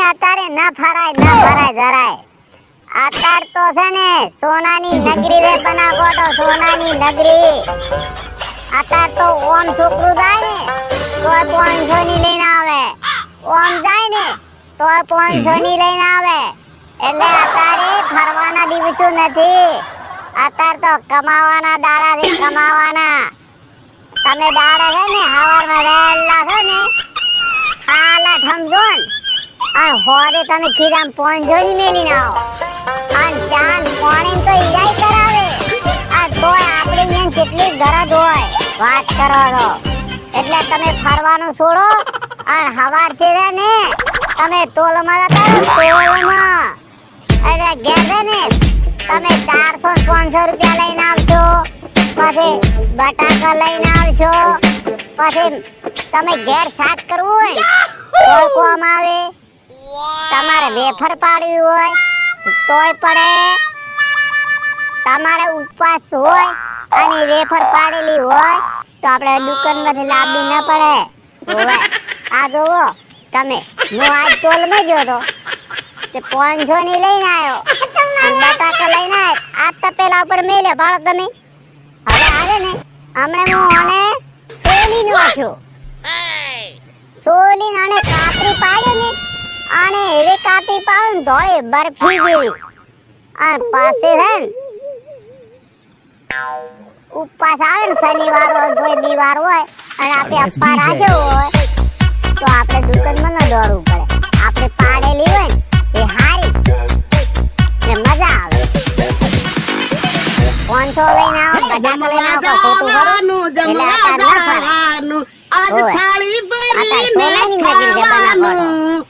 અત્યારે ન ફરાય જરાય. અત્યાર તો છે ને સોનાની નગરી રે બનાકોટો, સોનાની નગરી. અત્યાર તો ઓમ છોકરું જાય ને તોય 500 ની લઈને આવે, ઓમ જાય ને તોય 500 ની લઈને આવે. એટલે અત્યારે ફરવાના દિવસો નથી, અત્યારે તો કમાવાના દાડા છે, કમાવાના. તમે દાડા છે ને હવારમાં વહેલા છો ને ખાલા ઠમજો ને અને હોદે તમે ખીરામ 500 ની મેલીને આવો અને ચાન પાણી તો ઈરાય કરાવે. આ તોય આપણે અહીંયા કેટલી ગરજ હોય વાત કરો તો. એટલે તમે ફરવાનું છોડો અને હવારથી છે ને તમે તોલમાં જતા રહો, તોલમાં. એટલે ઘેર છે ને તમે 400-500 રૂપિયા લઈને આવશો, પછી બટાકા લઈને આવશો, પછી તમે ઘેર શાક કરવું હોય તો કોમ આવે. તમારે વેફર પાડવી હોય તોય પડે. તમારે ઉપવાસ હોય અને વેફર પાડેલી હોય તો આપણે દુકાનમાંથી લાવવી ન પડે. આ જોવો તમે, હું આજ તોલમાં ગયો તો તે 500 ની લઈને આવ્યો, બટાકા લઈને આવ્યો. આ તપેલા ઉપર મેલ્યા ભાડો તમે. હવે આવે ને હમણાં હું આને સોલી નાખ્યો, સોલી આને કાતરી પાડ્યો ને, આને એવી કાતરી પાડું ને ધોળે બરફી જેવી. અને પાસે છે ને ઉપવાસ આવે ને શનિવાર હોય કોઈ દિવાર હોય અને આપણે અપ્પા રાખ્યો હોય તો આપણે દુકાનમાં ન દોડવું પડે. આપણે પાડેલી હોય ને એ હારી ને મજા આવે. 500 લઈને આવો, બટાકા લઈને આવો, ખોટું કરો એટલે આ ન ફરાય. આજ થાળી ભરીને ખાવાનું.